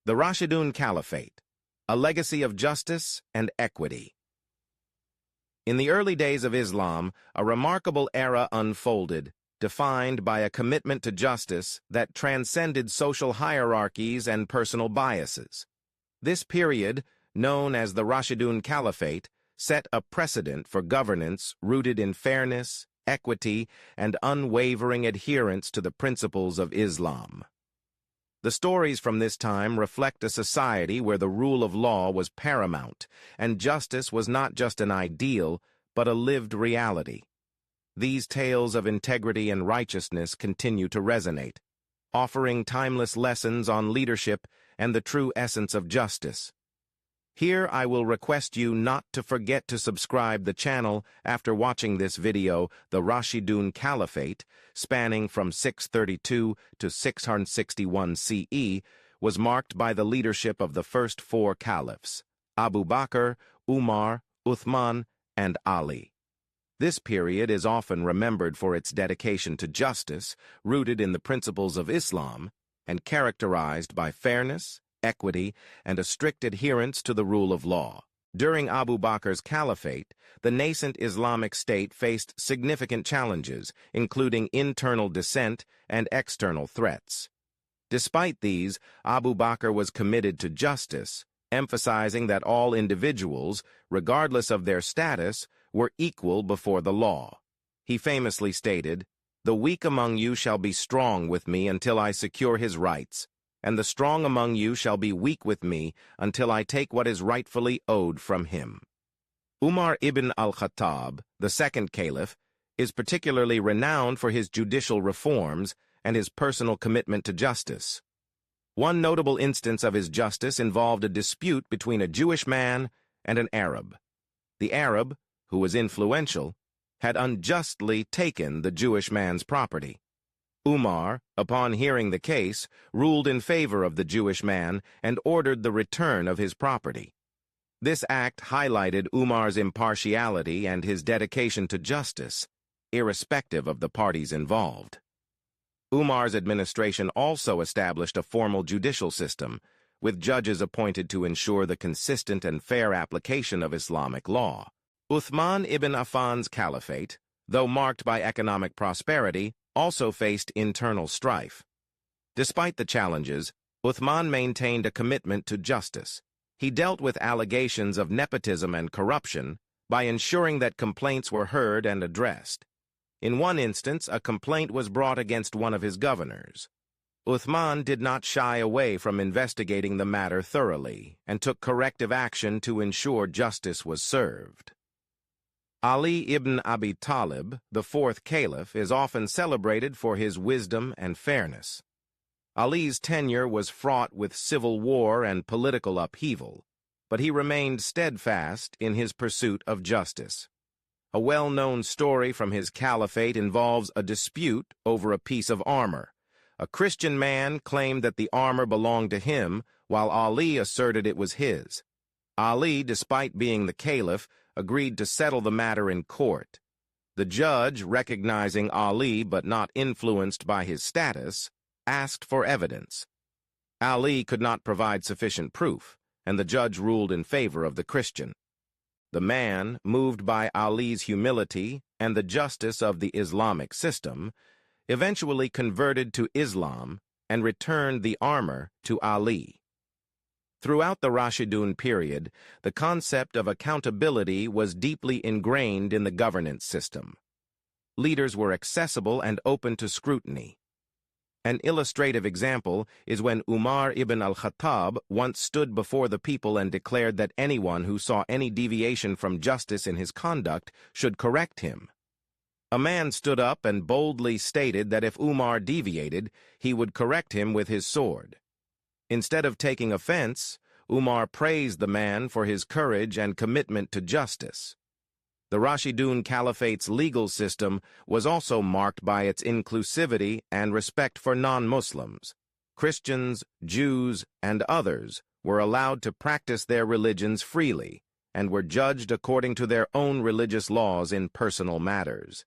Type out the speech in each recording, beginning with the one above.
The Rashidun Caliphate, a legacy of justice and equity. In the early days of Islam, a remarkable era unfolded, defined by a commitment to justice that transcended social hierarchies and personal biases. This period, known as the Rashidun Caliphate, set a precedent for governance rooted in fairness, equity, and unwavering adherence to the principles of Islam. The stories from this time reflect a society where the rule of law was paramount, and justice was not just an ideal, but a lived reality. These tales of integrity and righteousness continue to resonate, offering timeless lessons on leadership and the true essence of justice. Here I will request you not to forget to subscribe the channel after watching this video. The Rashidun Caliphate, spanning from 632 to 661 CE, was marked by the leadership of the first four caliphs, Abu Bakr, Umar, Uthman, and Ali. This period is often remembered for its dedication to justice, rooted in the principles of Islam, and characterized by fairness, equity, and a strict adherence to the rule of law. During Abu Bakr's caliphate, the nascent Islamic State faced significant challenges, including internal dissent and external threats. Despite these, Abu Bakr was committed to justice, emphasizing that all individuals, regardless of their status, were equal before the law. He famously stated, "The weak among you shall be strong with me until I secure his rights, and the strong among you shall be weak with me until I take what is rightfully owed from him." Umar ibn al-Khattab, the second caliph, is particularly renowned for his judicial reforms and his personal commitment to justice. One notable instance of his justice involved a dispute between a Jewish man and an Arab. The Arab, who was influential, had unjustly taken the Jewish man's property. Umar, upon hearing the case, ruled in favor of the Jewish man and ordered the return of his property. This act highlighted Umar's impartiality and his dedication to justice, irrespective of the parties involved. Umar's administration also established a formal judicial system, with judges appointed to ensure the consistent and fair application of Islamic law. Uthman ibn Affan's caliphate, though marked by economic prosperity, also faced internal strife. Despite the challenges, Uthman maintained a commitment to justice. He dealt with allegations of nepotism and corruption by ensuring that complaints were heard and addressed. In one instance, a complaint was brought against one of his governors. Uthman did not shy away from investigating the matter thoroughly and took corrective action to ensure justice was served. Ali ibn Abi Talib, the fourth caliph, is often celebrated for his wisdom and fairness. Ali's tenure was fraught with civil war and political upheaval, but he remained steadfast in his pursuit of justice. A well-known story from his caliphate involves a dispute over a piece of armor. A Christian man claimed that the armor belonged to him, while Ali asserted it was his. Ali, despite being the caliph, agreed to settle the matter in court. The judge, recognizing Ali but not influenced by his status, asked for evidence. Ali could not provide sufficient proof, and the judge ruled in favor of the Christian. The man, moved by Ali's humility and the justice of the Islamic system, eventually converted to Islam and returned the armor to Ali. Throughout the Rashidun period, the concept of accountability was deeply ingrained in the governance system. Leaders were accessible and open to scrutiny. An illustrative example is when Umar ibn al-Khattab once stood before the people and declared that anyone who saw any deviation from justice in his conduct should correct him. A man stood up and boldly stated that if Umar deviated, he would correct him with his sword. Instead of taking offense, Umar praised the man for his courage and commitment to justice. The Rashidun Caliphate's legal system was also marked by its inclusivity and respect for non-Muslims. Christians, Jews, and others were allowed to practice their religions freely and were judged according to their own religious laws in personal matters.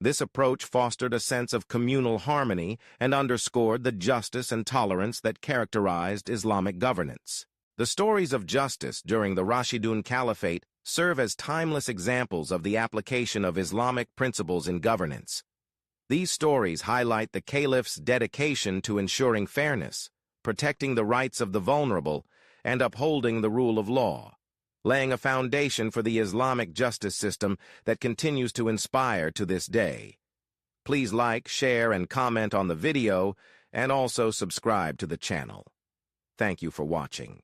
This approach fostered a sense of communal harmony and underscored the justice and tolerance that characterized Islamic governance. The stories of justice during the Rashidun Caliphate serve as timeless examples of the application of Islamic principles in governance. These stories highlight the caliphs' dedication to ensuring fairness, protecting the rights of the vulnerable, and upholding the rule of law, laying a foundation for the Islamic justice system that continues to inspire to this day. Please like, share, and comment on the video, and also subscribe to the channel. Thank you for watching.